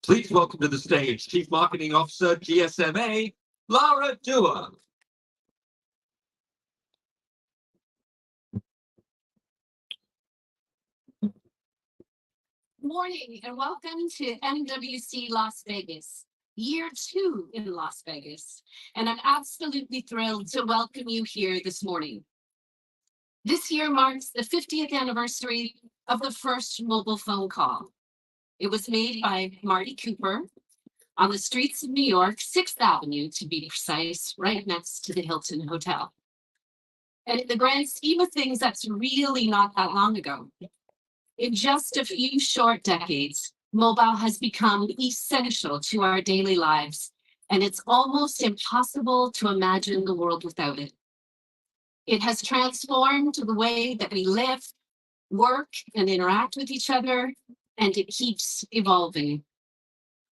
Please welcome to the stage Chief Marketing Officer, GSMA, Lara Dua. Morning and welcome to MWC Las Vegas, year 2 in Las Vegas. And I'm absolutely thrilled to welcome you here this morning. This year marks the 50th anniversary of the first mobile phone call. It was made by Marty Cooper on the streets of New York, 6th Avenue to be precise, right next to the Hilton Hotel. And in the grand scheme of things, that's really not that long ago. In just a few short decades, mobile has become essential to our daily lives, and it's almost impossible to imagine the world without it. It has transformed the way that we live, work, and interact with each other, and it keeps evolving.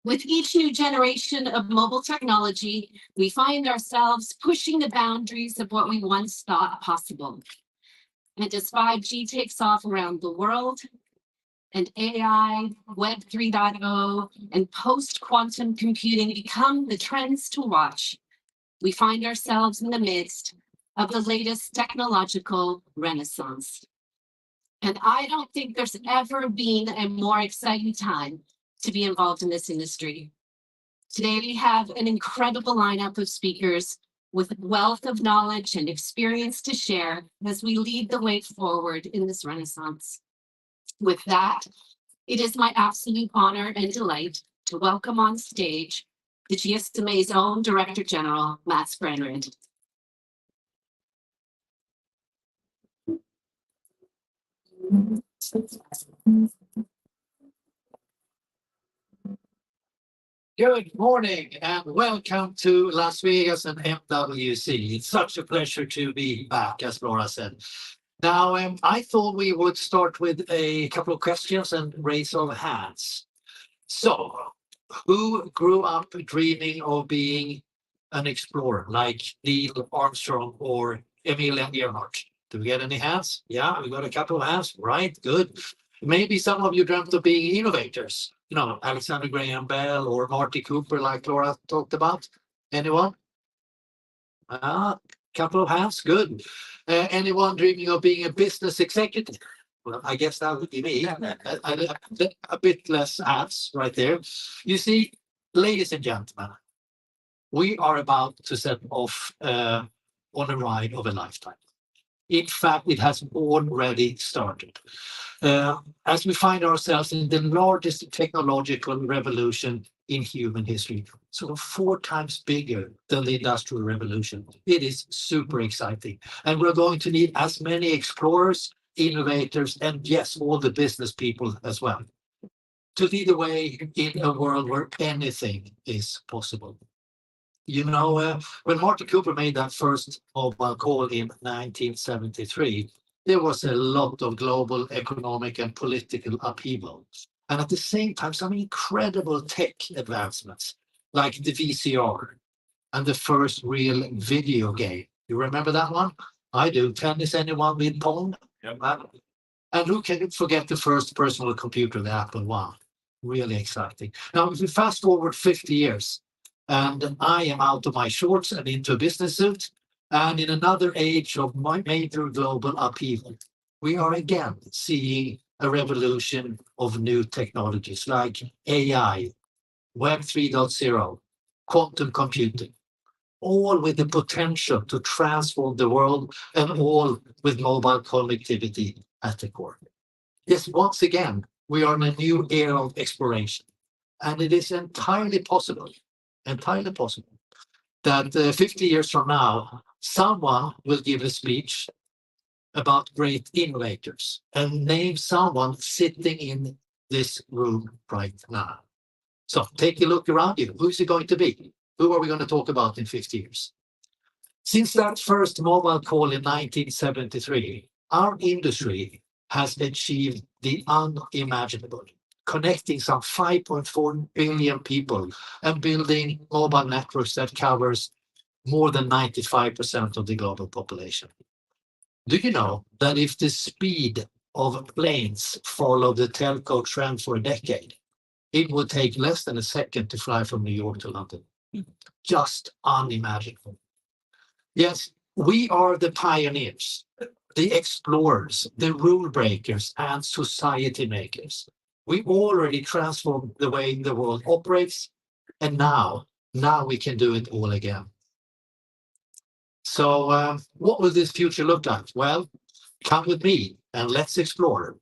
With each new generation of mobile technology, we find ourselves pushing the boundaries of what we once thought possible. And as 5G takes off around the world, and AI, Web 3.0, and post-quantum computing become the trends to watch, we find ourselves in the midst of the latest technological renaissance. And I don't think there's ever been a more exciting time to be involved in this industry. Today, we have an incredible lineup of speakers with a wealth of knowledge and experience to share as we lead the way forward in this renaissance. With that, it is my absolute honor and delight to welcome on stage the GSMA's own Director General, Mats Brennerud. Good morning and welcome to Las Vegas and MWC. It's such a pleasure to be back, as Laura said. Now, I thought we would start with a couple of questions and raise of hands. So, who grew up dreaming of being an explorer like Neil Armstrong or Emil Earhart? Do we get any hands? Yeah, we got a couple of hands. Right, good. Maybe some of you dreamt of being innovators. You know, Alexander Graham Bell or Marty Cooper, like Laura talked about. Anyone? Couple of hands, good. Anyone dreaming of being a business executive? Well, I guess that would be me. A bit less hands right there. You see, ladies and gentlemen, we are about to set off on a ride of a lifetime. In fact, it has already started. As we find ourselves in the largest technological revolution in human history, sort of 4 times bigger than the Industrial Revolution. It is super exciting. And we're going to need as many explorers, innovators, and yes, all the business people as well, to lead the way in a world where anything is possible. You know, when Marty Cooper made that first mobile call in 1973, there was a lot of global economic and political upheaval. And at the same time, some incredible tech advancements, like the VCR and the first real video game. You remember that one? I do. Tennis, anyone with Pong? Yep. And who can forget the first personal computer, the Apple I? Really exciting. Now, if we fast forward 50 years, and I am out of my shorts and into a business suit, and in another age of major global upheaval, we are again seeing a revolution of new technologies like AI, Web 3.0, quantum computing, all with the potential to transform the world and all with mobile connectivity at the core. Yes, once again, we are in a new era of exploration, and it is entirely possible that 50 years from now, someone will give a speech about great innovators and name someone sitting in this room right now. So take a look around you. Who's it going to be? Who are we going to talk about in 50 years? Since that first mobile call in 1973, our industry has achieved the unimaginable, connecting some 5.4 billion people and building mobile networks that covers more than 95% of the global population. Do you know that if the speed of planes followed the telco trend for a decade, it would take less than a second to fly from New York to London. Just unimaginable. Yes, we are the pioneers, the explorers, the rule breakers, and society makers. We already transformed the way the world operates, and now we can do it all again. So what will this future look like? Well, come with me and let's explore.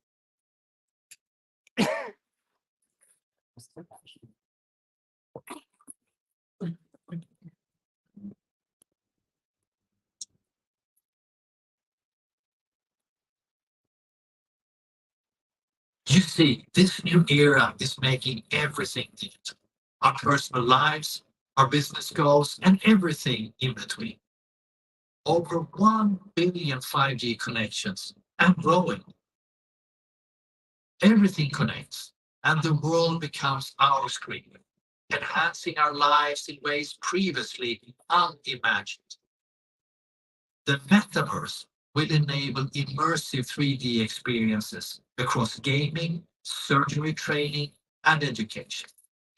You see, this new era is making everything digital. Our personal lives, our business goals, and everything in between. Over 1 billion 5G connections and growing. Everything connects, and the world becomes our screen, enhancing our lives in ways previously unimagined. The metaverse will enable immersive 3D experiences across gaming, surgery training, and education.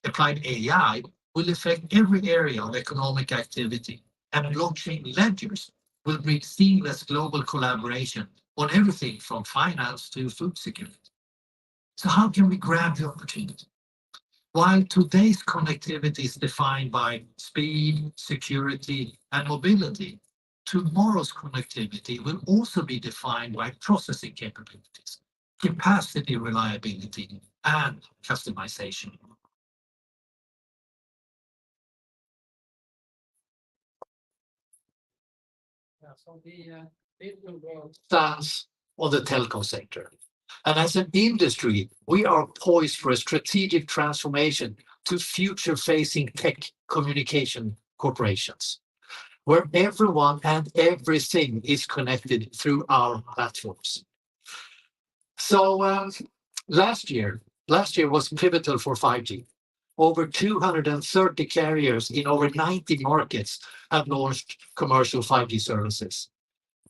Applied AI will affect every area of economic activity, and blockchain ledgers will bring seamless global collaboration on everything from finance to food security. So how can we grab the opportunity? While today's connectivity is defined by speed, security, and mobility, tomorrow's connectivity will also be defined by processing capabilities, capacity reliability, and customization. So the digital world stands on the telco sector. And as an industry, we are poised for a strategic transformation to future-facing tech communication corporations, where everyone and everything is connected through our platforms. So last year was pivotal for 5G. Over 230 carriers in over 90 markets have launched commercial 5G services.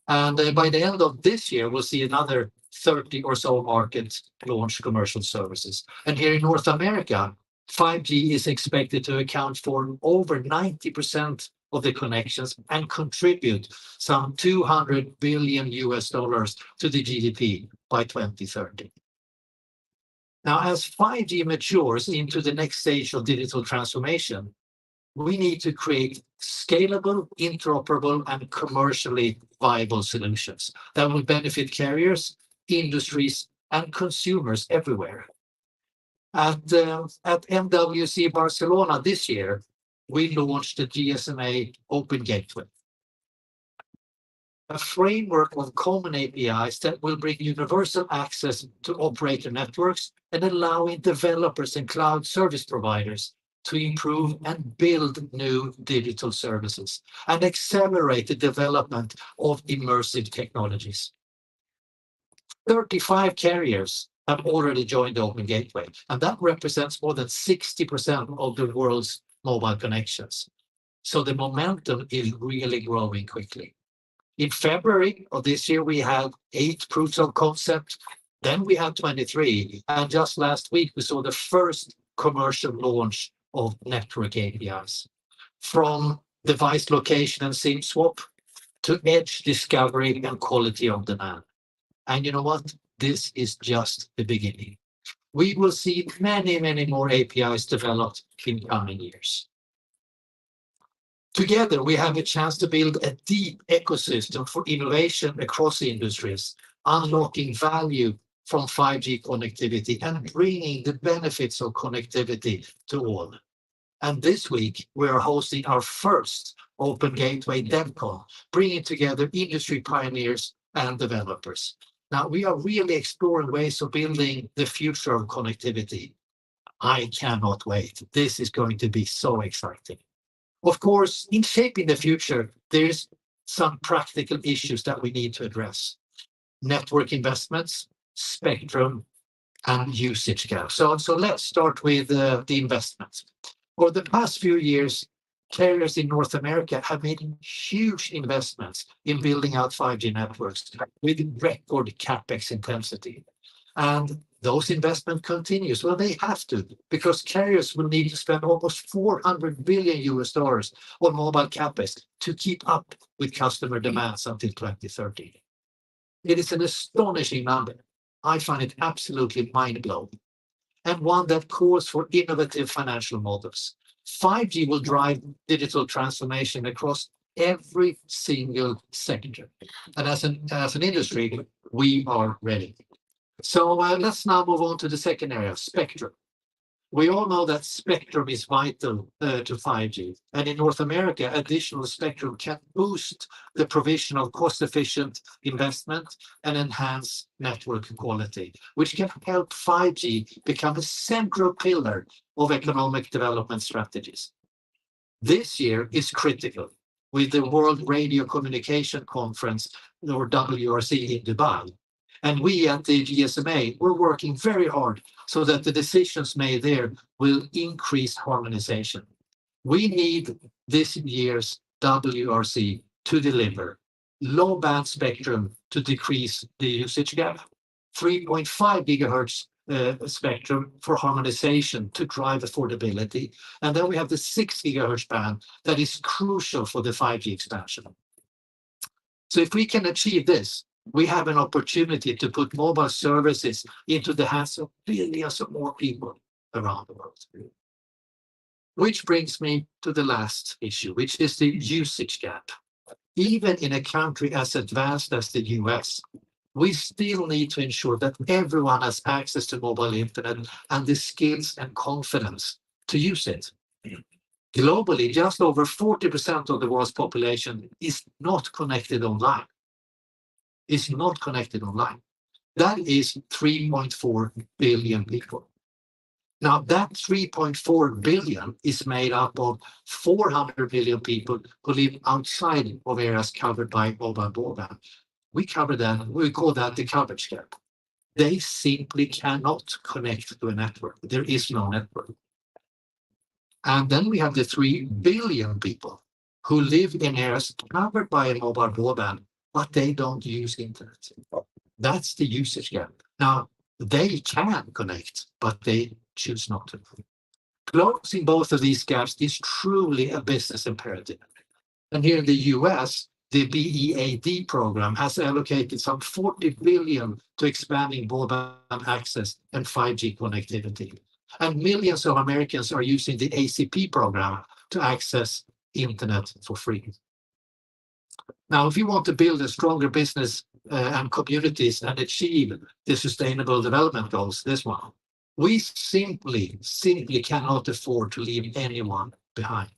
And by the end of this year, we'll see another 30 or so markets launch commercial services. And here in North America, 5G is expected to account for over 90% of the connections and contribute some $200 billion to the GDP by 2030. Now, as 5G matures into the next stage of digital transformation, we need to create scalable, interoperable, and commercially viable solutions that will benefit carriers, industries, and consumers everywhere. At MWC Barcelona this year, we launched the GSMA Open Gateway, a framework of common APIs that will bring universal access to operator networks and allowing developers and cloud service providers to improve and build new digital services and accelerate the development of immersive technologies. 35 carriers have already joined the Open Gateway, and that represents more than 60% of the world's mobile connections. So the momentum is really growing quickly. In February of this year, we had 8 proofs of concept. Then we had 23. And just last week, we saw the first commercial launch of network APIs. From device location and SIM swap to edge discovery and quality on demand. And you know what? This is just the beginning. We will see many, many more APIs developed in coming years. Together, we have a chance to build a deep ecosystem for innovation across industries, unlocking value from 5G connectivity and bringing the benefits of connectivity to all. And this week, we are hosting our first Open Gateway DevCon, bringing together industry pioneers and developers. Now, we are really exploring ways of building the future of connectivity. I cannot wait. This is going to be so exciting. Of course, in shaping the future, there's some practical issues that we need to address. Network investments, spectrum, and usage gaps. So let's start with the investments. For the past few years, carriers in North America have made huge investments in building out 5G networks with record capex intensity. And those investment continues. Well, they have to, because carriers will need to spend almost $400 billion on mobile capex to keep up with customer demands until 2030. It is an astonishing number. I find it absolutely mind-blowing, and one that calls for innovative financial models. 5G will drive digital transformation across every single sector. And as an industry, we are ready. So let's now move on to the second area, spectrum. We all know that spectrum is vital to 5G. And in North America, additional spectrum can boost the provision of cost-efficient investment and enhance network quality, which can help 5G become a central pillar of economic development strategies. This year is critical with the World Radio Communication Conference, or WRC, in Dubai. And we at the GSMA, we're working very hard so that the decisions made there will increase harmonization. We need this year's WRC to deliver low-band spectrum to decrease the usage gap, 3.5 gigahertz spectrum for harmonization to drive affordability, and then we have the 6 gigahertz band that is crucial for the 5G expansion. So if we can achieve this, we have an opportunity to put mobile services into the hands of billions of more people around the world. Which brings me to the last issue, which is the usage gap. Even in a country as advanced as the US, we still need to ensure that everyone has access to mobile internet and the skills and confidence to use it. Globally, just over 40% of the world's population is not connected online. That is 3.4 billion people. Now, that 3.4 billion is made up of 400 million people who live outside of areas covered by mobile broadband. We call that the coverage gap. They simply cannot connect to a network. There is no network. And then we have the 3 billion people who live in areas covered by a mobile broadband, but they don't use internet. That's the usage gap. Now, they can connect, but they choose not to. Closing both of these gaps is truly a business imperative. And here in the US, the BEAD program has allocated some 40 billion to expanding broadband access and 5G connectivity. And millions of Americans are using the ACP program to access internet for free. Now, if you want to build a stronger business and communities and achieve the sustainable development goals, this one, we simply cannot afford to leave anyone behind.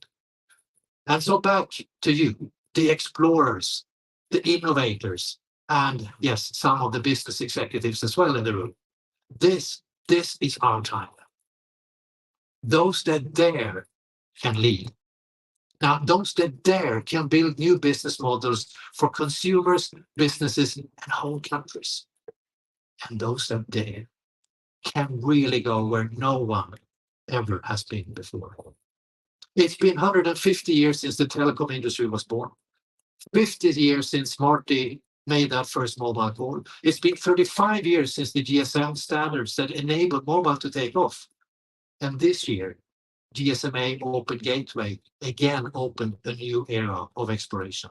And so back to you, the explorers, the innovators, and yes, some of the business executives as well in the room. This is our time. Those that dare can lead. Now, those that dare can build new business models for consumers, businesses, and whole countries. And those that dare can really go where no one ever has been before. It's been 150 years since the telecom industry was born. 50 years since Marty made that first mobile call. It's been 35 years since the GSM standards that enabled mobile to take off. And this year, GSMA Open Gateway again opened a new era of exploration.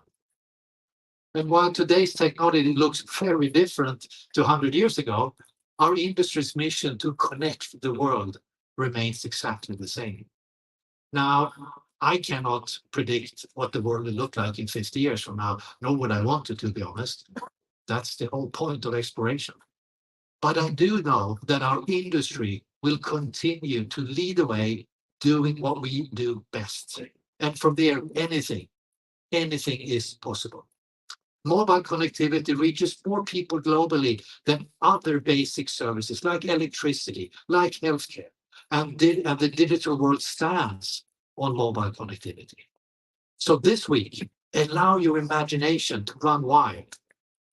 And while today's technology looks very different to 100 years ago, our industry's mission to connect the world remains exactly the same. Now, I cannot predict what the world will look like in 50 years from now, nor would I want to be honest. That's the whole point of exploration. But I do know that our industry will continue to lead the way, doing what we do best. And from there, anything is possible. Mobile connectivity reaches more people globally than other basic services like electricity, like healthcare, and the digital world stands on mobile connectivity. So this week, allow your imagination to run wild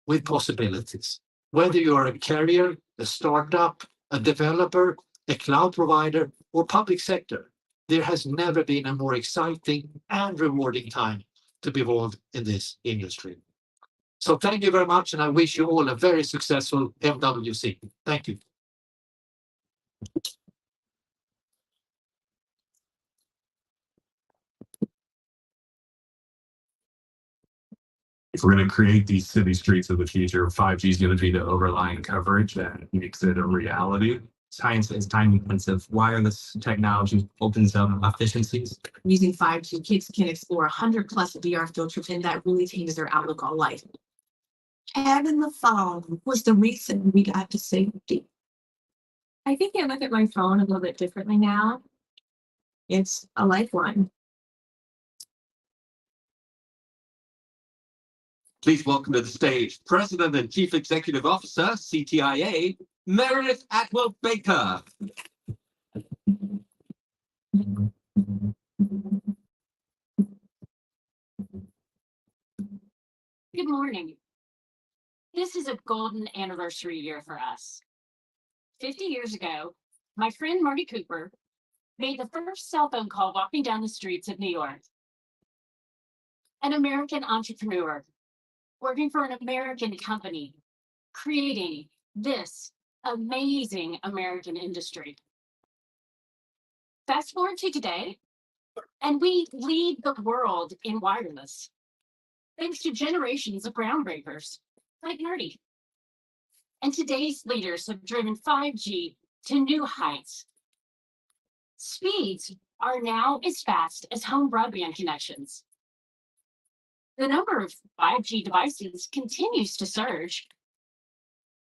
with possibilities. Whether you are a carrier, a startup, a developer, a cloud provider, or public sector, there has never been a more exciting and rewarding time to be involved in this industry. So thank you very much, and I wish you all a very successful MWC. Thank you. If we're going to create these city streets of the future, 5G is going to be the overlying coverage that makes it a reality. Science is time intensive. Wireless technology opens up efficiencies. Using 5G, kids can explore 100 plus VR field trips, and that really changes their outlook on life. Having the phone was the reason we got to safety. I think I look at my phone a little bit differently now. It's a lifeline. Please welcome to the stage President and Chief Executive Officer, CTIA, Meredith Atwell-Baker. Good morning. This is a golden anniversary year for us. 50 years ago, my friend Marty Cooper made the first cell phone call walking down the streets of New York. An American entrepreneur working for an American company, creating this amazing American industry. Fast forward to today, and we lead the world in wireless, thanks to generations of groundbreakers like Marty. And today's leaders have driven 5G to new heights. Speeds are now as fast as home broadband connections. The number of 5G devices continues to surge.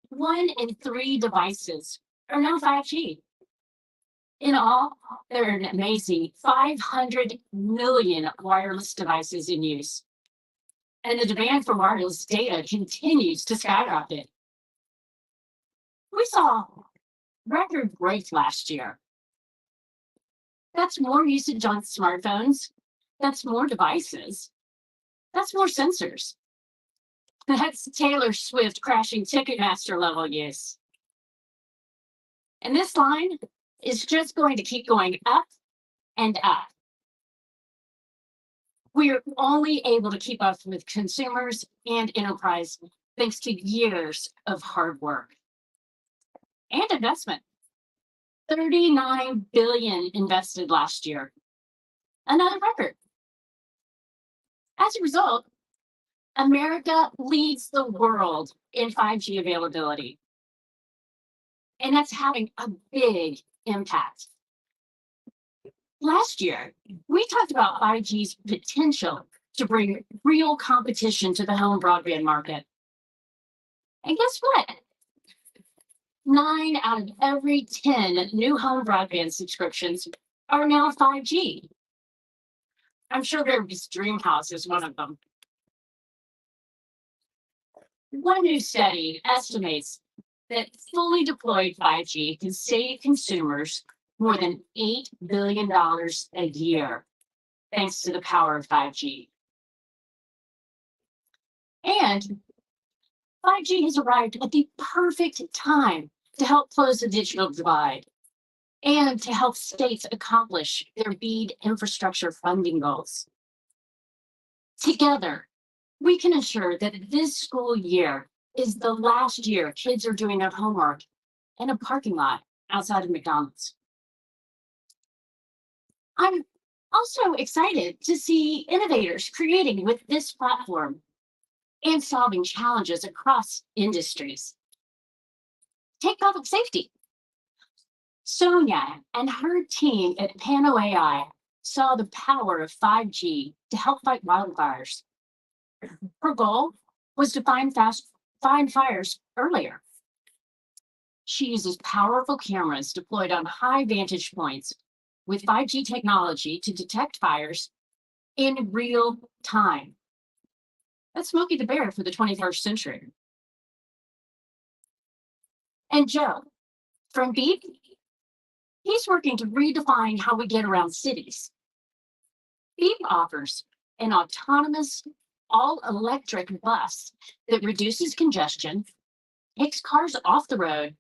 1 in 3 devices are now 5G. In all, there are an amazing 500 million wireless devices in use. And the demand for wireless data continues to skyrocket. We saw record growth last year. That's more usage on smartphones. That's more devices. That's more sensors. That's Taylor Swift crashing Ticketmaster level use. And this line is just going to keep going up and up. We're only able to keep up with consumers and enterprise thanks to years of hard work and investment. 39 billion invested last year. Another record. As a result, America leads the world in 5G availability. And that's having a big impact. Last year, we talked about 5G's potential to bring real competition to the home broadband market. And guess what? 9 out of every 10 new home broadband subscriptions are now 5G. I'm sure everybody's dream house is one of them. One new study estimates that fully deployed 5G can save consumers more than $8 billion a year, thanks to the power of 5G. And 5G has arrived at the perfect time to help close the digital divide and to help states accomplish their BEAD infrastructure funding goals. Together, we can ensure that this school year is the last year kids are doing their homework in a parking lot outside of McDonald's. I'm also excited to see innovators creating with this platform and solving challenges across industries. Take public safety. Sonia and her team at Pano AI saw the power of 5G to help fight wildfires. Her goal was to find fires earlier. She uses powerful cameras deployed on high vantage points with 5G technology to detect fires in real time. That's Smokey the Bear for the 21st century. And Joe from Beep, he's working to redefine how we get around cities. Beep offers an autonomous, all-electric bus that reduces congestion, takes cars off the road,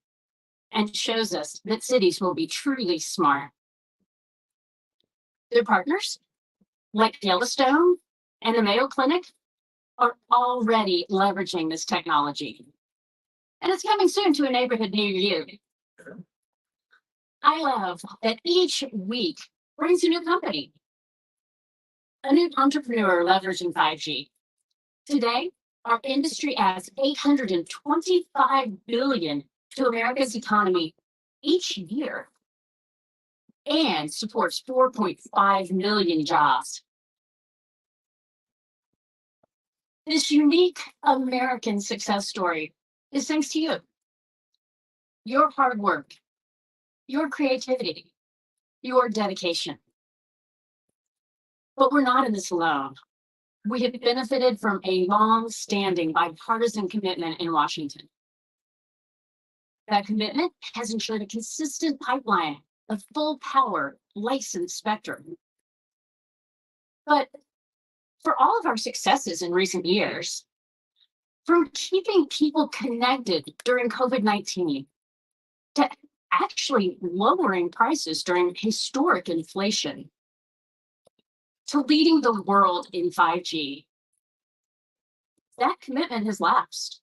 and shows us that cities will be truly smart. Their partners, like Yellowstone and the Mayo Clinic, are already leveraging this technology. And it's coming soon to a neighborhood near you. I love that each week brings a new company, a new entrepreneur leveraging 5G. Today, our industry adds $825 billion to America's economy each year and supports 4.5 million jobs. This unique American success story is thanks to you. Your hard work, your creativity, your dedication. But we're not in this alone. We have benefited from a long-standing bipartisan commitment in Washington. That commitment has ensured a consistent pipeline of full power licensed spectrum. But for all of our successes in recent years, from keeping people connected during COVID-19 to actually lowering prices during historic inflation, to leading the world in 5G, that commitment has lapsed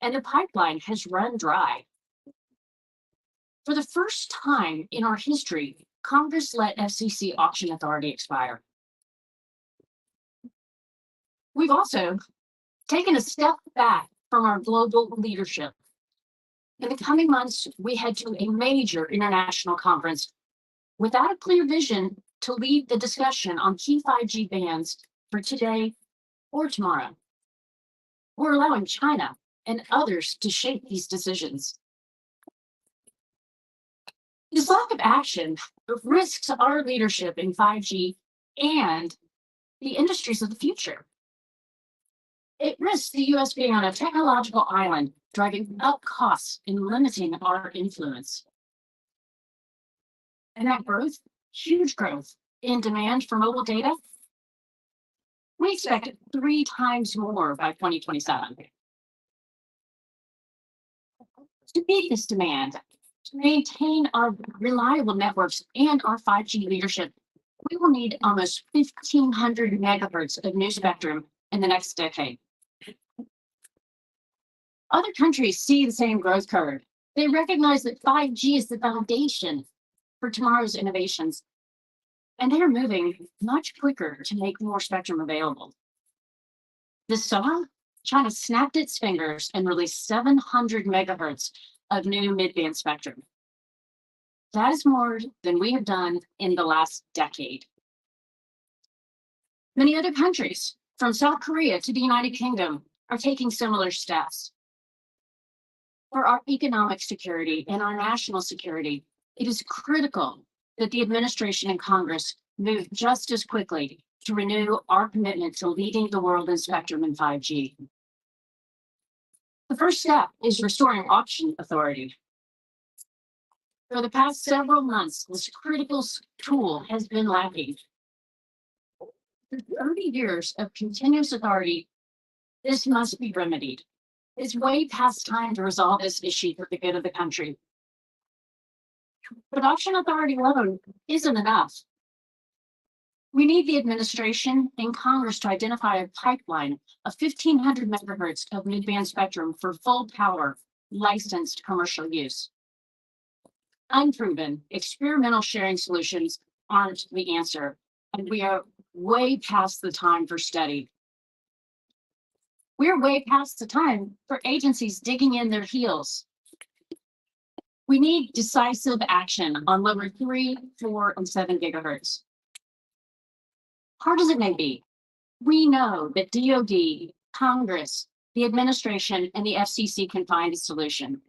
and the pipeline has run dry. For the first time in our history, Congress let FCC auction authority expire. We've also taken a step back from our global leadership. In the coming months, we head to a major international conference without a clear vision to lead the discussion on key 5G bands for today or tomorrow. We're allowing China and others to shape these decisions. This lack of action risks our leadership in 5G and the industries of the future. It risks the US being on a technological island, driving up costs and limiting our influence. And that growth, huge growth in demand for mobile data, we expect 3 times more by 2027. To meet this demand, to maintain our reliable networks and our 5G leadership, we will need almost 1,500 megahertz of new spectrum in the next decade. Other countries see the same growth curve. They recognize that 5G is the foundation for tomorrow's innovations, and they are moving much quicker to make more spectrum available. This summer, China snapped its fingers and released 700 megahertz of new mid-band spectrum. That is more than we have done in the last decade. Many other countries, from South Korea to the United Kingdom, are taking similar steps. For our economic security and our national security, it is critical that the administration and Congress move just as quickly to renew our commitment to leading the world in spectrum and 5G. The first step is restoring auction authority. For the past several months, this critical tool has been lacking. For 30 years of continuous authority, this must be remedied. It's way past time to resolve this issue for the good of the country. But auction authority alone isn't enough. We need the administration and Congress to identify a pipeline of 1,500 megahertz of mid-band spectrum for full power licensed commercial use. Unproven experimental sharing solutions aren't the answer, and we are way past the time for study. We're way past the time for agencies digging in their heels. We need decisive action on lower 3, 4, and 7 gigahertz. Hard as it may be, we know that DoD, Congress, the administration, and the FCC can find a solution.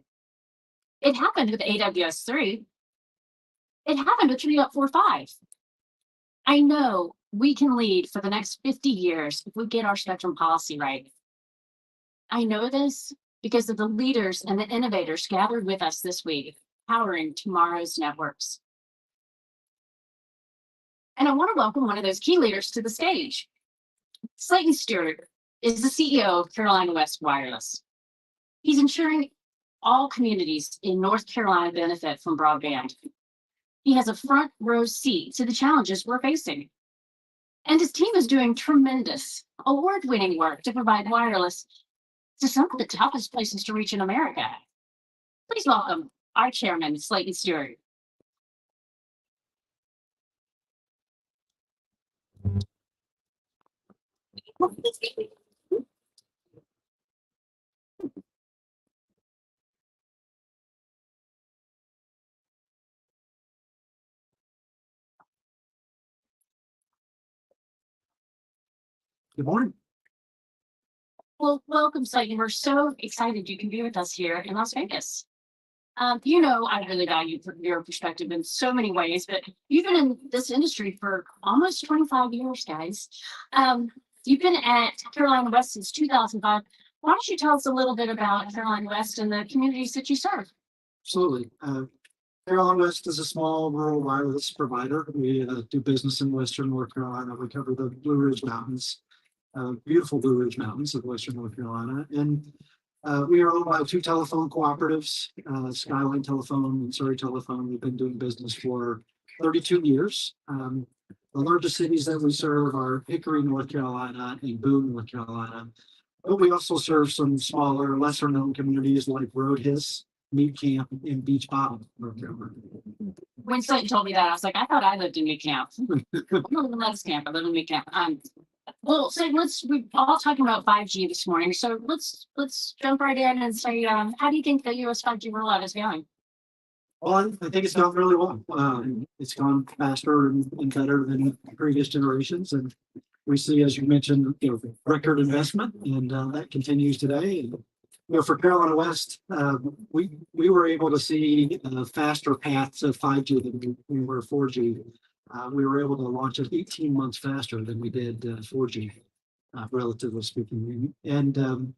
It happened with AWS-3. It happened with 3.45. I know we can lead for the next 50 years if we get our spectrum policy right. I know this because of the leaders and the innovators gathered with us this week, powering tomorrow's networks. And I want to welcome one of those key leaders to the stage. Slayton Stewart is the CEO of Carolina West Wireless. He's ensuring all communities in North Carolina benefit from broadband. He has a front row seat to the challenges we're facing. And his team is doing tremendous award-winning work to provide wireless to some of the toughest places to reach in America. Please welcome our chairman, Slayton Stewart. Good morning. Well, welcome, Slayton. We're so excited you can be with us here in Las Vegas. You know, I really value your perspective in so many ways, but you've been in this industry for almost 25 years, guys. You've been at Carolina West since 2005. Why don't you tell us a little bit about Carolina West and the communities that you serve? Absolutely. Carolina West is a small rural wireless provider. We do business in Western North Carolina. We cover the Blue Ridge Mountains, beautiful Blue Ridge Mountains of Western North Carolina. And we are owned by two telephone cooperatives, Skyline Telephone and Surrey Telephone. We've been doing business for 32 years. The largest cities that we serve are Hickory, North Carolina, and Boone, North Carolina. But we also serve some smaller, lesser known communities like Roadhiss, Meat Camp, and Beach Bottom, North Carolina. When Slayton told me that, I was like, I thought I lived in Meat Camp. I don't live in Lettuce Camp. I live in Meat Camp. Well, so we're all talking about 5G this morning. So let's jump right in and say, how do you think the US 5G rollout is going? Well, I think it's gone really well. It's gone faster and better than previous generations. And we see, as you mentioned, record investment, and that continues today. And, for Carolina West, we were able to see a faster path to 5G than we were 4G. We were able to launch it 18 months faster than we did 4G, relatively speaking. And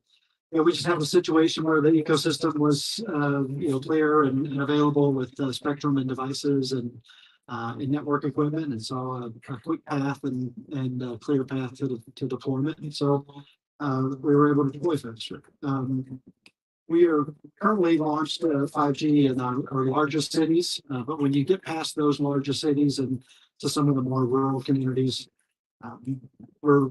we just have a situation where the ecosystem was clear and available with spectrum and devices and network equipment, and saw a quick path and a clear path to deployment. And so we were able to deploy faster. We are currently launched 5G in our largest cities, but when you get past those largest cities and to some of the more rural communities, we're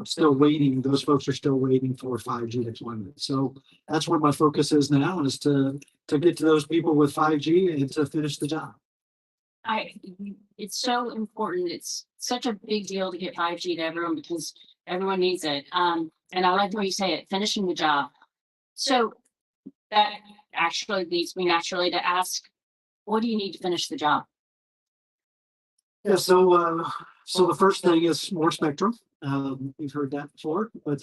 still waiting. Those folks are still waiting for 5G deployment. So that's where my focus is now, is to get to those people with 5G and to finish the job. It's so important. It's such a big deal to get 5G to everyone because everyone needs it. And I like the way you say it, finishing the job. So that actually leads me naturally to ask, what do you need to finish the job? Yeah, so the first thing is more spectrum. We've heard that before, but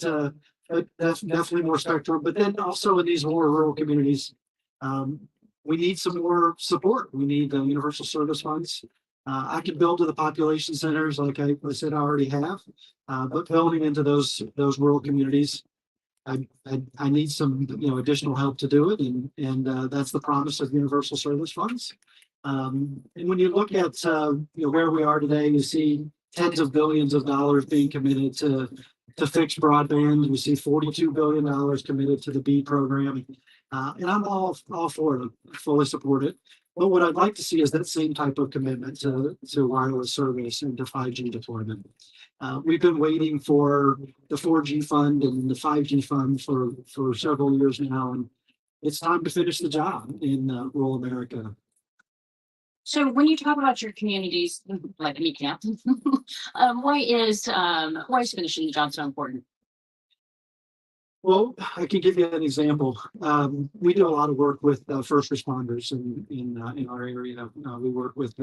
that's definitely more spectrum. But then also in these more rural communities, we need some more support. We need universal service funds. I could build to the population centers like I said I already have, but building into those rural communities, I need some additional help to do it, and that's the promise of universal service funds. And when you look at where we are today, you see tens of billions of dollars being committed to fixed broadband. We see $42 billion committed to the BEAD program, and I'm all for it. I fully support it. But what I'd like to see is that same type of commitment to wireless service and to 5G deployment. We've been waiting for the 4G fund and the 5G fund for several years now, and it's time to finish the job in rural America. So when you talk about your communities, like Meat Camp, why is finishing the job so important? Well, I can give you an example. We do a lot of work with first responders in our area. We work with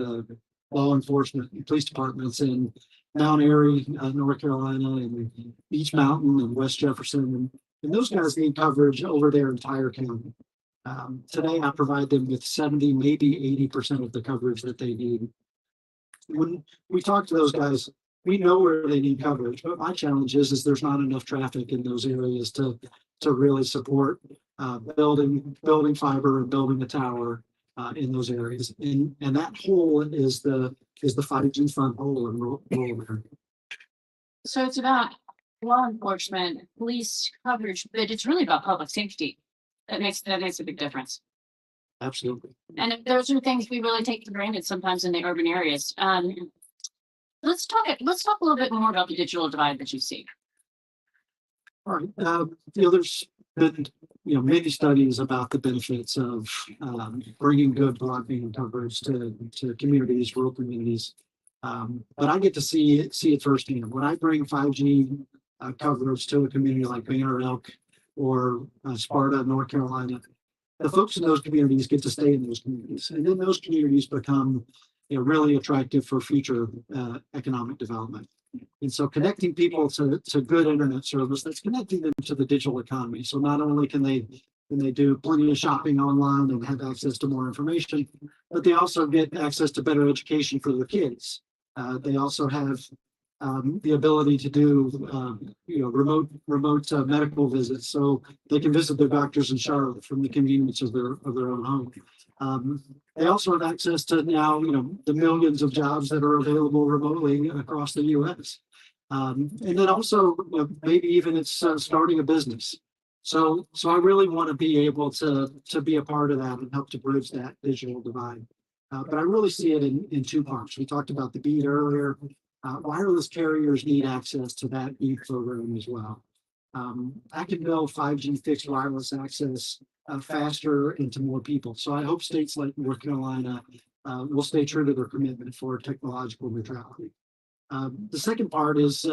law enforcement and police departments in Mount Airy, North Carolina, and Beach Mountain and West Jefferson. And those guys need coverage over their entire county. Today, I provide them with 70, maybe 80% of the coverage that they need. When we talk to those guys, we know where they need coverage, but my challenge is there's not enough traffic in those areas to really support building fiber and building a tower in those areas. And that hole is the 5G fund hole in rural America. So it's about law enforcement, police coverage, but it's really about public safety. That makes a big difference. Absolutely. And those are things we really take for granted sometimes in the urban areas. Let's talk a little bit more about the digital divide that you see. All right, there's been, many studies about the benefits of, bringing good broadband coverage to communities, rural communities. But I get to see it firsthand. When I bring 5G coverage to a community like Banner Elk or Sparta, North Carolina, the folks in those communities get to stay in those communities, and then those communities become, really attractive for future economic development. And so connecting people to good internet service, that's connecting them to the digital economy. So not only can they do plenty of shopping online and have access to more information, but they also get access to better education for their kids. They also have the ability to do remote medical visits, so they can visit their doctors in Charlotte from the convenience of their own home. They also have access to now, the millions of jobs that are available remotely across the U.S. And then also, maybe even it's starting a business. So I really want to be able to be a part of that and help to bridge that digital divide. But I really see it in two parts. We talked about the BEAD earlier. Wireless carriers need access to that BEAD program as well. I can build 5G fixed wireless access faster and to more people. So I hope states like North Carolina will stay true to their commitment for technological neutrality. The second part is,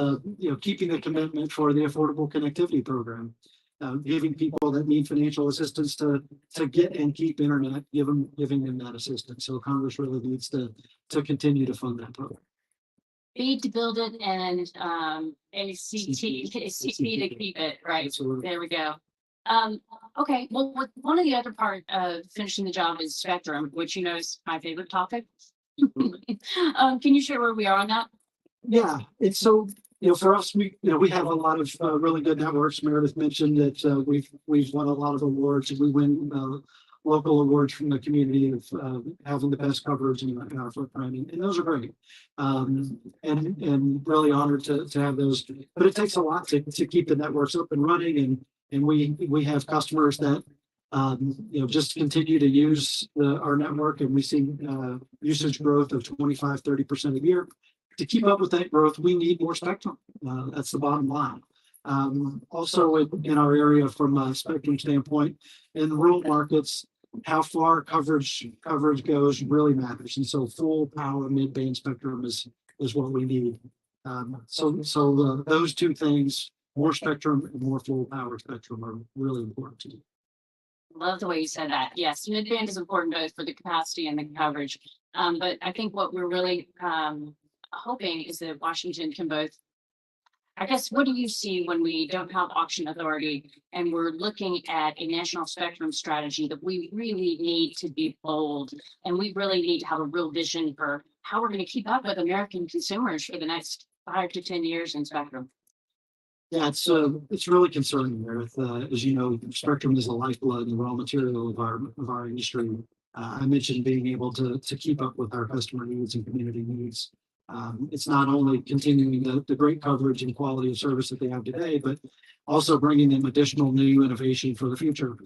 keeping the commitment for the Affordable Connectivity Program, giving people that need financial assistance to get and keep internet, giving them that assistance. So Congress really needs to continue to fund that program. Need to build it and CP to keep it, right? Absolutely. There we go. Okay, well, one of the other part of finishing the job is spectrum, which is my favorite topic. Can you share where we are on that? Yeah, it's so, for us, we have a lot of really good networks. Meredith mentioned that we've won a lot of awards, and we win local awards from the community of having the best coverage in our footprint, and those are great. And really honored to have those. But it takes a lot to keep the networks up and running, and we have customers that just continue to use our network, and we see usage growth of 25-30% a year. To keep up with that growth, we need more spectrum. That's the bottom line. Also in our area from a spectrum standpoint, in rural markets, how far coverage goes really matters. And so full power mid-band spectrum is what we need. So those two things, more spectrum and more full power spectrum, are really important to me. Love the way you said that. Yes, mid-band is important both for the capacity and the coverage. But I think what we're really hoping is that Washington can both, I guess, what do you see when we don't have auction authority and we're looking at a national spectrum strategy that we really need to be bold, and we really need to have a real vision for how we're going to keep up with American consumers for the next 5 to 10 years in spectrum? Yeah, it's really concerning, Meredith. As you know, spectrum is the lifeblood and raw material of our industry. I mentioned being able to keep up with our customer needs and community needs. It's not only continuing the great coverage and quality of service that they have today, but also bringing them additional new innovation for the future.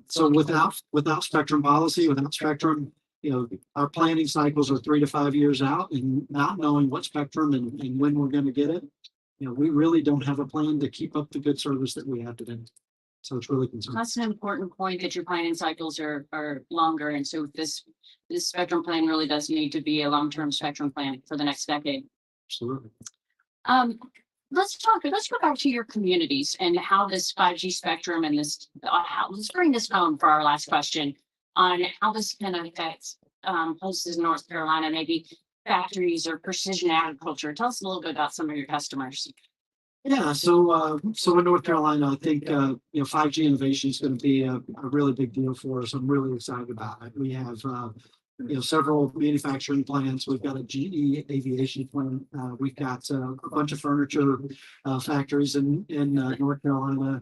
So without spectrum policy, without spectrum, our planning cycles are 3 to 5 years out, and not knowing what spectrum and when we're going to get it, we really don't have a plan to keep up the good service that we have today. So it's really concerning. That's an important point, that your planning cycles are longer. And so this spectrum plan really does need to be a long-term spectrum plan for the next decade. Absolutely. Let's go back to your communities and how this 5G spectrum and let's bring this home for our last question on how this can affect places in North Carolina, maybe factories or precision agriculture. Tell us a little bit about some of your customers. Yeah, so in North Carolina, I think 5G innovation is going to be a really big deal for us. I'm really excited about it. We have several manufacturing plants. We've got a GE aviation plant. We've got a bunch of furniture factories in North Carolina.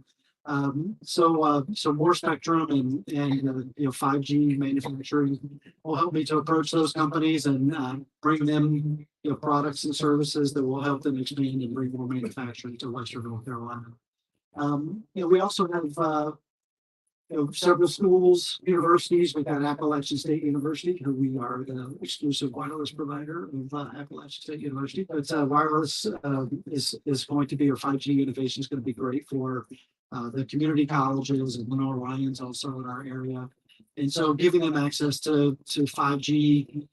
So more spectrum and 5G manufacturing will help me to approach those companies and bring them products and services that will help them expand and bring more manufacturing to Western North Carolina. We also have several schools, universities. We've got Appalachian State University, who we are the exclusive wireless provider of Appalachian State University. But wireless is going to be, or 5G innovation is going to be great for the community colleges and Lenore Lyons also in our area. And so giving them access to 5G,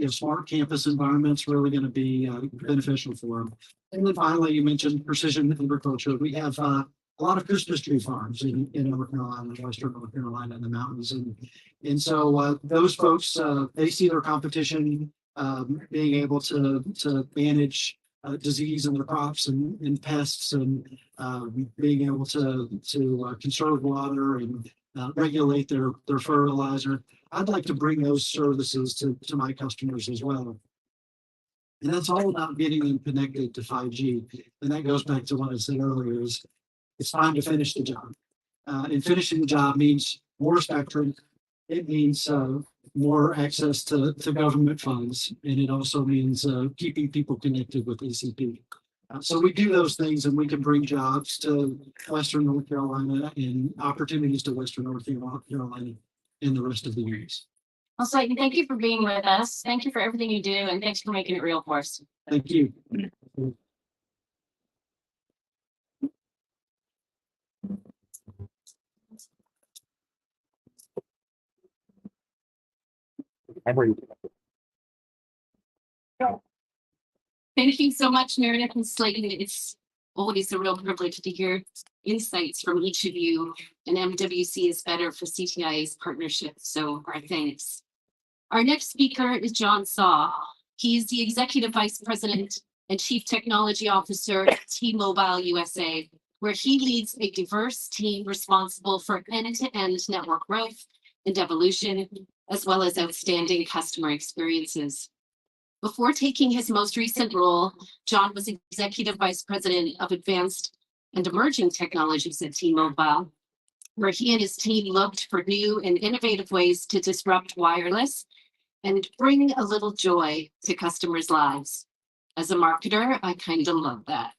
smart campus environments really going to be beneficial for them. And then finally, you mentioned precision agriculture. We have a lot of Christmas tree farms in North Carolina, Western North Carolina, in the mountains, and so those folks they see their competition being able to manage disease in their crops and pests, and being able to conserve water and regulate their fertilizer. I'd like to bring those services to my customers as well. And that's all about getting them connected to 5G. And that goes back to what I said earlier, is it's time to finish the job. And finishing the job means more spectrum. It means more access to government funds. And it also means keeping people connected with ACP. So we do those things, and we can bring jobs to Western North Carolina and opportunities to Western North Carolina in the rest of the years. Well, Slayton, thank you for being with us. Thank you for everything you do, and thanks for making it real for us. Thank you. Thank you so much, Meredith and Slayton. It's always a real privilege to hear insights from each of you, and MWC is better for CTIA's partnership, so our thanks. Our next speaker is John Saw. He is the Executive Vice President and Chief Technology Officer at T-Mobile USA, where he leads a diverse team responsible for end-to-end network growth and evolution, as well as outstanding customer experiences. Before taking his most recent role, John was Executive Vice President of Advanced and Emerging Technologies at T-Mobile, where he and his team looked for new and innovative ways to disrupt wireless and bring a little joy to customers' lives. As a marketer, I kind of love that.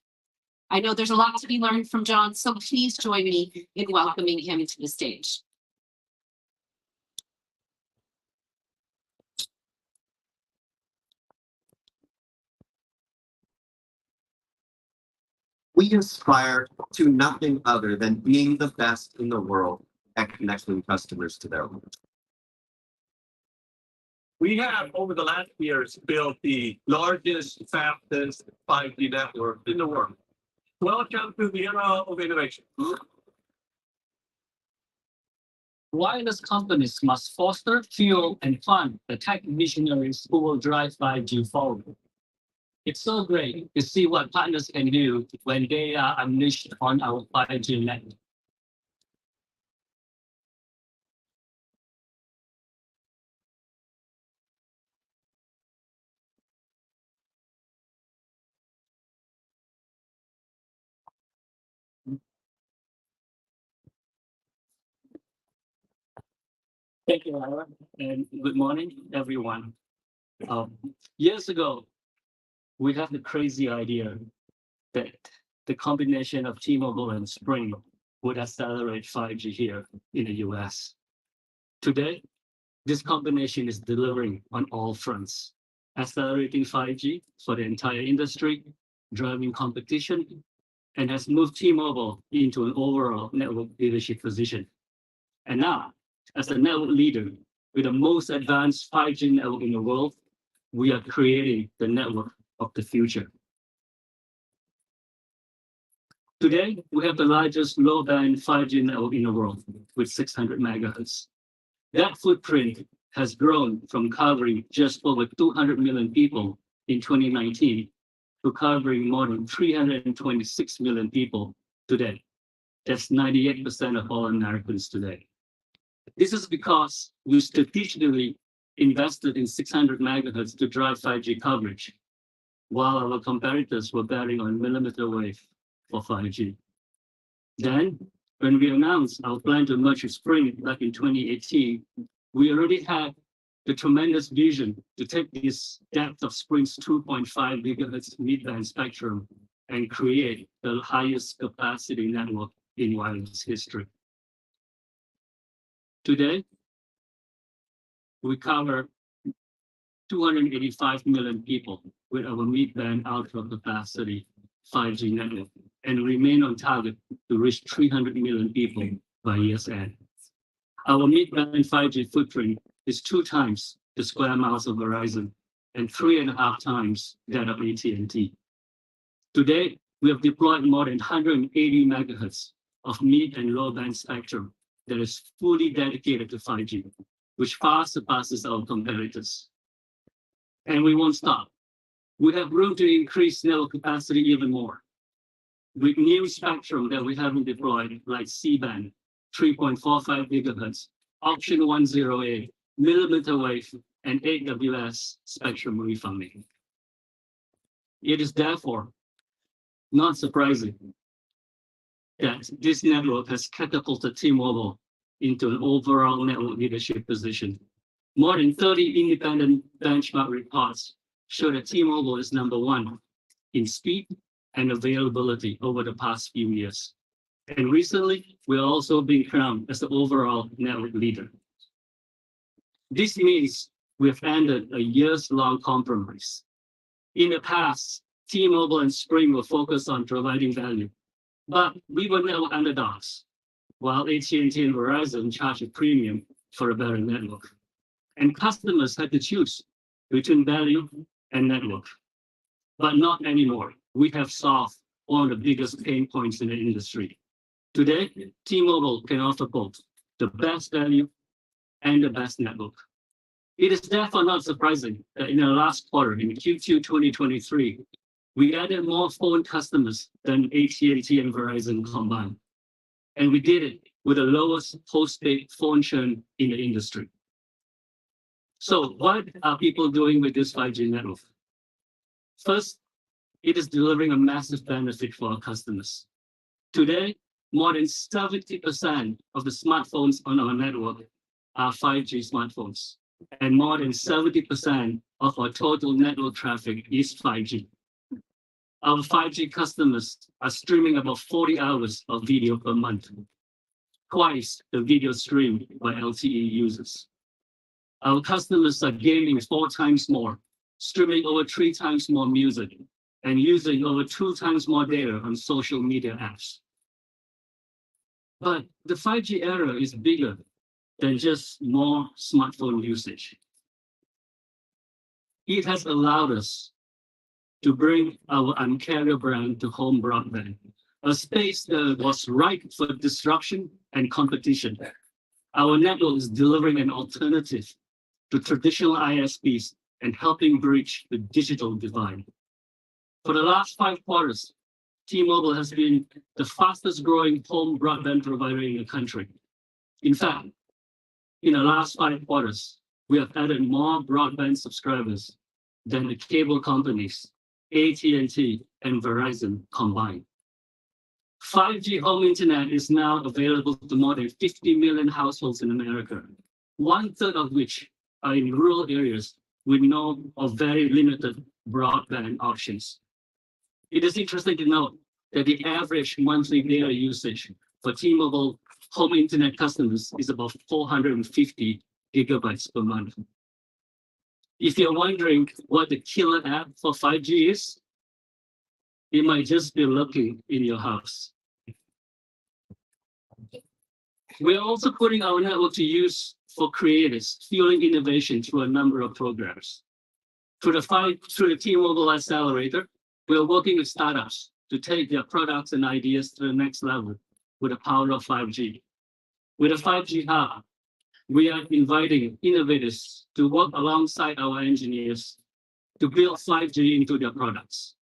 I know there's a lot to be learned from John, so please join me in welcoming him to the stage. We aspire to nothing other than being the best in the world at connecting customers to their homes. We have, over the last years, built the largest, fastest 5G network in the world. Welcome to the era of innovation. Wireless companies must foster, fuel, and fund the tech visionaries who will drive 5G forward. It's so great to see what partners can do when they are unleashed on our 5G network. Thank you, Ira, and good morning, everyone. Years ago, we had the crazy idea that the combination of T-Mobile and Sprint would accelerate 5G here in the US. Today, this combination is delivering on all fronts, accelerating 5G for the entire industry, driving competition, and has moved T-Mobile into an overall network leadership position. And now, as the network leader with the most advanced 5G network in the world, we are creating the network of the future. Today, we have the largest low-band 5G network in the world with 600 megahertz. That footprint has grown from covering just over 200 million people in 2019 to covering more than 326 million people today. That's 98% of all Americans today. This is because we strategically invested in 600 megahertz to drive 5G coverage, while our competitors were betting on millimeter wave for 5G. Then, when we announced our plan to merge with Sprint back in 2018, we already had the tremendous vision to take this depth of Sprint's 2.5 gigahertz mid-band spectrum and create the highest capacity network in wireless history. Today, we cover 285 million people with our mid-band ultra capacity 5G network and remain on target to reach 300 million people by year's end. Our mid-band 5G footprint is 2 times the square miles of Verizon and 3.5 times that of AT&T. Today, we have deployed more than 180 megahertz of mid and low band spectrum that is fully dedicated to 5G, which far surpasses our competitors. And we won't stop. We have room to increase network capacity even more. With new spectrum that we haven't deployed, like C-band, 3.45 gigahertz, option 108, millimeter wave, and AWS spectrum refunding. It is therefore not surprising that this network has catapulted T-Mobile into an overall network leadership position. More than 30 independent benchmark reports show that T-Mobile is #1 in speed and availability over the past few years. And recently, we're also being crowned as the overall network leader. This means we've ended a years-long compromise. In the past, T-Mobile and Sprint were focused on providing value, but we were network underdogs, while AT&T and Verizon charged a premium for a better network. And customers had to choose between value and network. But not anymore. We have solved one of the biggest pain points in the industry. Today, T-Mobile can offer both the best value and the best network. It is therefore not surprising that in the last quarter, in Q2 2023, we added more phone customers than AT&T and Verizon combined. And we did it with the lowest postpaid phone churn in the industry. So what are people doing with this 5G network? First, it is delivering a massive benefit for our customers. Today, more than 70% of the smartphones on our network are 5G smartphones, and more than 70% of our total network traffic is 5G. Our 5G customers are streaming about 40 hours of video per month, twice the video streamed by LTE users. Our customers are gaming 4 times more, streaming over 3 times more music, and using over 2 times more data on social media apps. But the 5G era is bigger than just more smartphone usage. It has allowed us to bring our Un-carrier brand to home broadband, a space that was ripe for disruption and competition. Our network is delivering an alternative to traditional ISPs and helping bridge the digital divide. For the last 5 quarters, T-Mobile has been the fastest growing home broadband provider in the country. In fact, in the last 5 quarters, we have added more broadband subscribers than the cable companies, AT&T and Verizon combined. 5G home internet is now available to more than 50 million households in America, 1/3 of which are in rural areas with no or very limited broadband options. It is interesting to note that the average monthly data usage for T-Mobile home internet customers is about 450 gigabytes per month. If you're wondering what the killer app for 5G is, it might just be lurking in your house. We're also putting our network to use for creators, fueling innovation through a number of programs. Through the T-Mobile Accelerator, we're working with startups to take their products and ideas to the next level with the power of 5G. With a 5G Hub, we are inviting innovators to work alongside our engineers to build 5G into their products.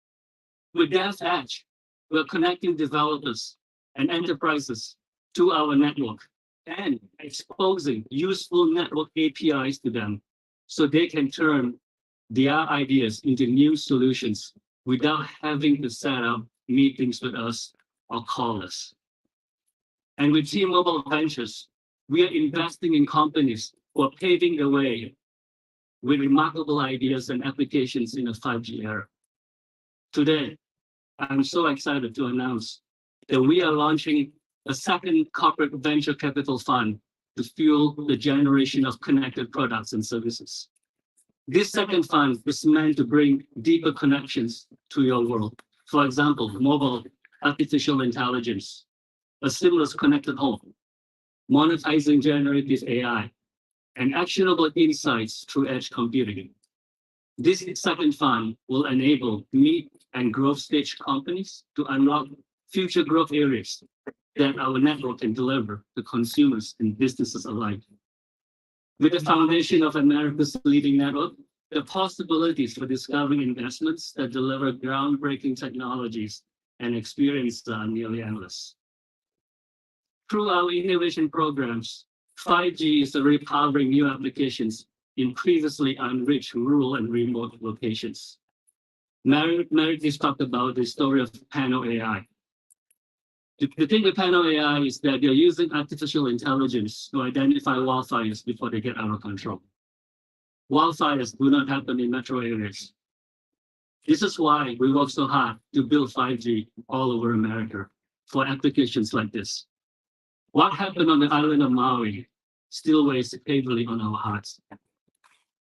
With Dev Edge, we're connecting developers and enterprises to our network and exposing useful network APIs to them so they can turn their ideas into new solutions without having to set up meetings with us or call us. And with T-Mobile Ventures, we are investing in companies who are paving the way with remarkable ideas and applications in the 5G era. Today, I'm so excited to announce that we are launching a second corporate venture capital fund to fuel the generation of connected products and services. This second fund is meant to bring deeper connections to your world. For example, mobile artificial intelligence, a seamless connected home, monetizing generative AI, and actionable insights through edge computing. This second fund will enable mid and growth stage companies to unlock future growth areas that our network can deliver to consumers and businesses alike. With the foundation of America's leading network, the possibilities for discovering investments that deliver groundbreaking technologies and experiences are nearly endless. Through our innovation programs, 5G is repowering new applications in previously unreached rural and remote locations. Meredith talked about the story of Pano AI. The thing with Pano AI is that they're using artificial intelligence to identify wildfires before they get out of control. Wildfires do not happen in metro areas. This is why we work so hard to build 5G all over America for applications like this. What happened on the island of Maui still weighs heavily on our hearts.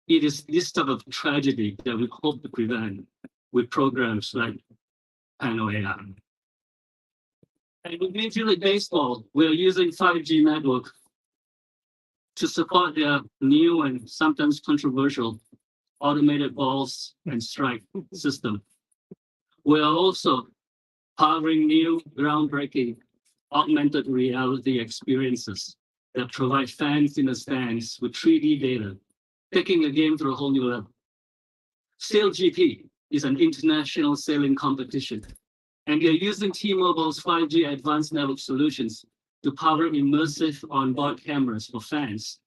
It is this type of tragedy that we hope to prevent with programs like Pano AI. And with Major League Baseball, we're using 5G network to support their new and sometimes controversial automated balls and strike system. We are also powering new groundbreaking augmented reality experiences that provide fans in the stands with 3D data, taking the game to a whole new level. SailGP is an international sailing competition, and we are using T-Mobile's 5G advanced network solutions to power immersive onboard cameras for fans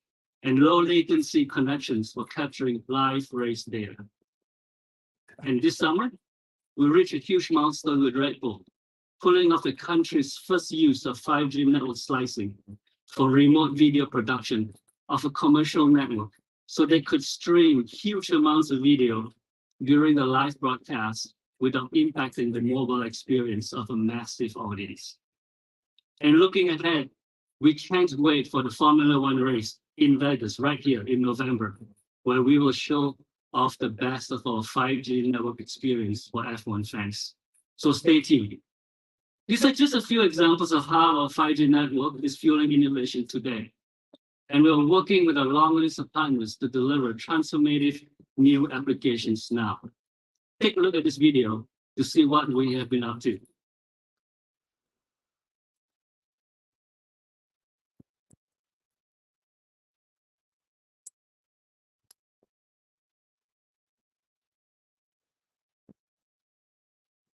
and low latency connections for capturing live race data. And this summer, we reached a huge milestone with Red Bull, pulling off the country's first use of 5G network slicing for remote video production of a commercial network, so they could stream huge amounts of video during the live broadcast without impacting the mobile experience of a massive audience. And looking ahead, we can't wait for the Formula One race in Vegas right here in November, where we will show off the best of our 5G network experience for F1 fans. So stay tuned. These are just a few examples of how our 5G network is fueling innovation today. And we're working with a long list of partners to deliver transformative new applications now. Take a look at this video to see what we have been up to.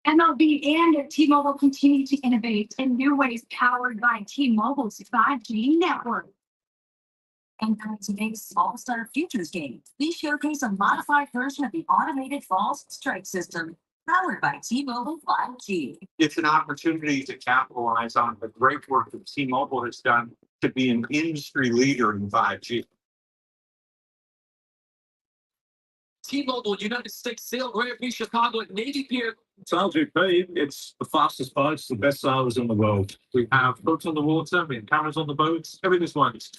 MLB and T-Mobile continue to innovate in new ways powered by T-Mobile's 5G network. And during today's All-Star Futures game, we showcase a modified version of the automated false strike system powered by T-Mobile 5G. It's an opportunity to capitalize on the great work that T-Mobile has done to be an industry leader in 5G. T-Mobile United States Sail Grand Prix Chicago at Navy Pier. It's the fastest boat, it's the best sailors in the world. We have boats on the water, we have cameras on the boats, everything's works.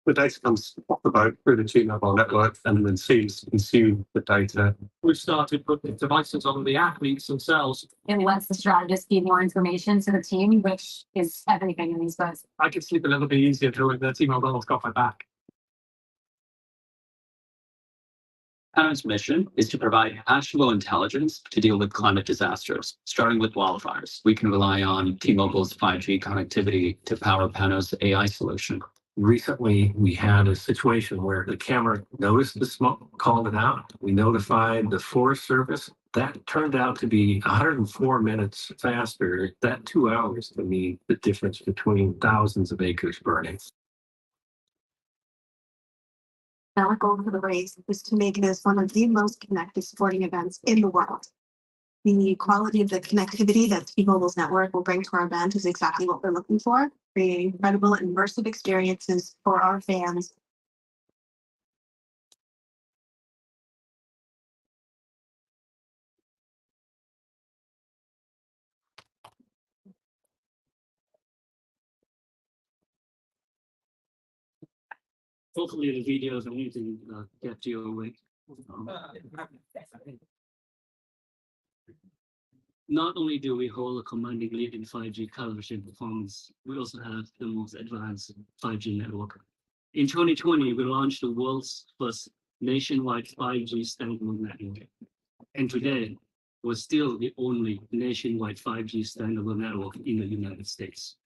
The data comes off the boat through the T-Mobile network and then sees consume the data. We've started putting devices on the athletes themselves. It lets the strategist feed more information to the team, which is everything in these boats. I could sleep a little bit easier knowing that T-Mobile's got my back. Pano's mission is to provide actionable intelligence to deal with climate disasters, starting with wildfires. We can rely on T-Mobile's 5G connectivity to power Pano's AI solution. Recently, we had a situation where the camera noticed the smoke, called it out. We notified the Forest Service. That turned out to be 104 minutes faster. That 2 hours to me, the difference between thousands of acres burning. Our goal for the race is to make it as one of the most connected sporting events in the world. The quality of the connectivity that T-Mobile's network will bring to our event is exactly what we're looking for, creating incredible immersive experiences for our fans Hopefully the video is only to get you awake. Not only do we hold a commanding lead in 5G coverage and performance, we also have the most advanced 5G network. In 2020, we launched the world's first nationwide 5G standalone network. And today, we're still the only nationwide 5G standalone network in the United States.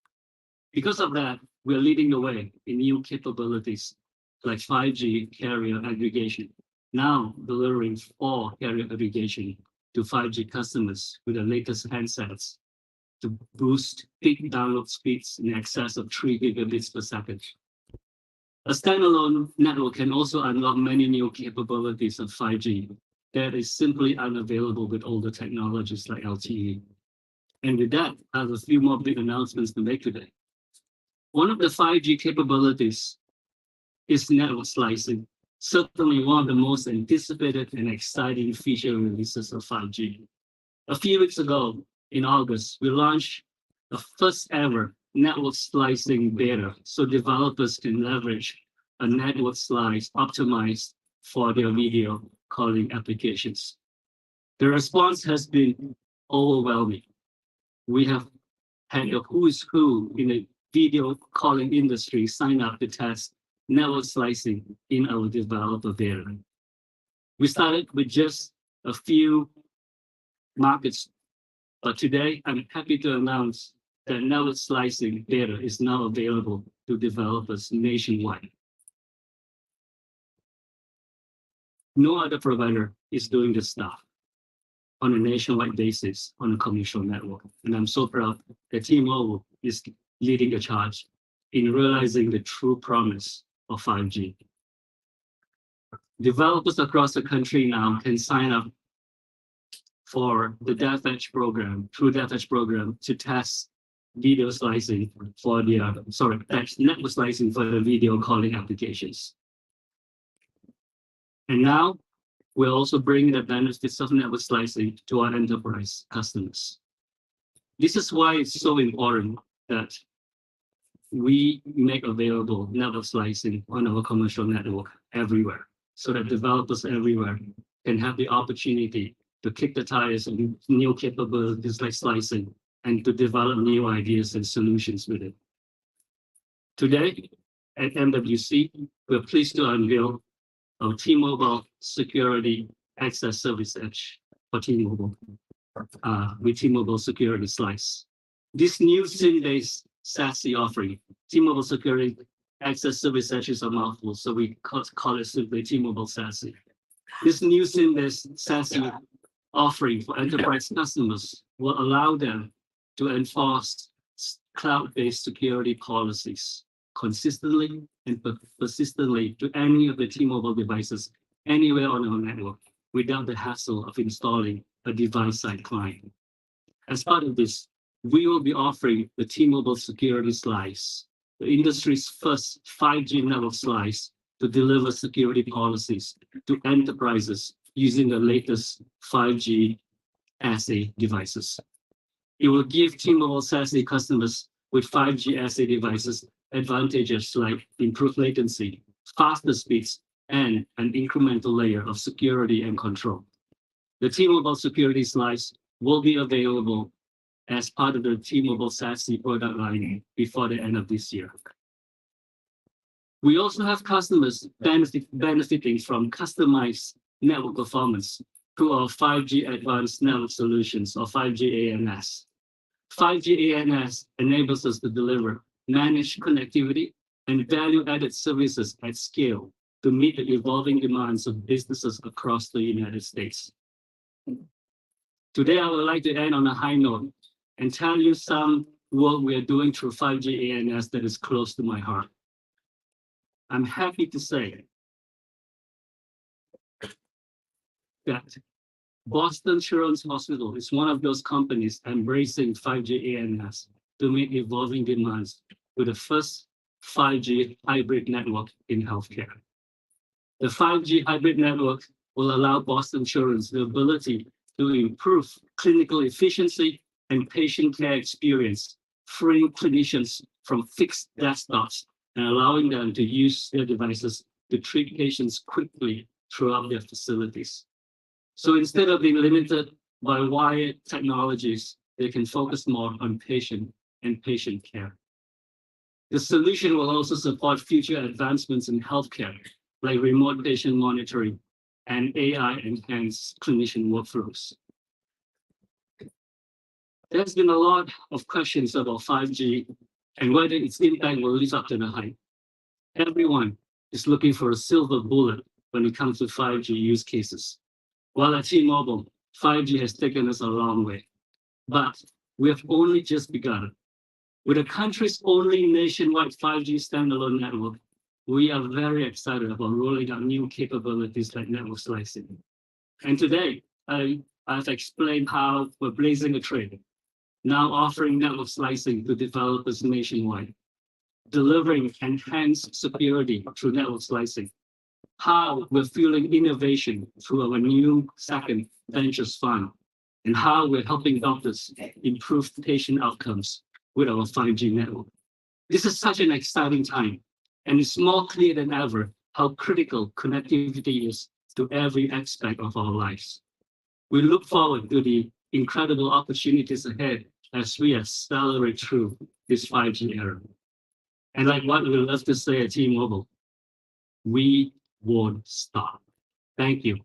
Because of that, we're leading the way in new capabilities like 5G carrier aggregation, now delivering all carrier aggregation to 5G customers with the latest handsets to boost peak download speeds in excess of 3 gigabits per second. A standalone network can also unlock many new capabilities of 5G that is simply unavailable with older technologies like LTE. And with that, I have a few more big announcements to make today. One of the 5G capabilities is network slicing, certainly one of the most anticipated and exciting feature releases of 5G. A few weeks ago, in August, we launched the first ever network slicing beta, so developers can leverage a network slice optimized for their video calling applications. The response has been overwhelming. We have had a who's who in the video calling industry sign up to test network slicing in our developer beta. We started with just a few markets, but today I'm happy to announce that network slicing beta is now available to developers nationwide. No other provider is doing this stuff on a nationwide basis on a commercial network. And I'm so proud that T-Mobile is leading the charge in realizing the true promise of 5G. Developers across the country now can sign up for the DevEdge program, through DevEdge program, to test video slicing for the, network slicing for the video calling applications. And now we're also bringing the benefits of network slicing to our enterprise customers. This is why it's so important that we make available network slicing on our commercial network everywhere, so that developers everywhere can have the opportunity to kick the tires on new capabilities like slicing and to develop new ideas and solutions with it. Today at MWC, we're pleased to unveil our T-Mobile Security Access Service Edge for T-Mobile with T-Mobile Security Slice. This new SIM-based SASE offering, T-Mobile Security Access Service Edge is a mouthful, so we call it simply T-Mobile SASE. This new SIM-based SASE offering for enterprise customers will allow them to enforce cloud-based security policies consistently and persistently to any of the T-Mobile devices anywhere on our network without the hassle of installing a device-side client. As part of this, we will be offering the T-Mobile Security Slice, the industry's first 5G network slice to deliver security policies to enterprises using the latest 5G assay devices. It will give T-Mobile SASE customers with 5G assay devices advantages like improved latency, faster speeds, and an incremental layer of security and control. The T-Mobile Security Slice will be available as part of the T-Mobile SASE product line before the end of this year. We also have customers benefiting from customized network performance through our 5G Advanced Network Solutions, or 5G ANS. 5G ANS enables us to deliver managed connectivity and value-added services at scale to meet the evolving demands of businesses across the United States. Today, I would like to end on a high note and tell you some work we are doing through 5G ANS that is close to my heart. I'm happy to say that Boston Children's Hospital is one of those companies embracing 5G ANS to meet evolving demands with the first 5G hybrid network in healthcare. The 5G hybrid network will allow Boston Children's the ability to improve clinical efficiency and patient care experience, freeing clinicians from fixed desktops and allowing them to use their devices to treat patients quickly throughout their facilities. So instead of being limited by wired technologies, they can focus more on patient and patient care. The solution will also support future advancements in healthcare, like remote patient monitoring and AI-enhanced clinician workflows. There's been a lot of questions about 5G and whether its impact will live up to the hype. Everyone is looking for a silver bullet when it comes to 5G use cases. While at T-Mobile, 5G has taken us a long way, but we have only just begun. With the country's only nationwide 5G standalone network, we are very excited about rolling out new capabilities like network slicing. And today, I've explained how we're blazing a trail, now offering network slicing to developers nationwide, delivering enhanced security through network slicing, how we're fueling innovation through our new second ventures fund, and how we're helping doctors improve patient outcomes with our 5G network. This is such an exciting time, and it's more clear than ever how critical connectivity is to every aspect of our lives. We look forward to the incredible opportunities ahead as we accelerate through this 5G era. And like what we love to say at T-Mobile, we won't stop. Thank you.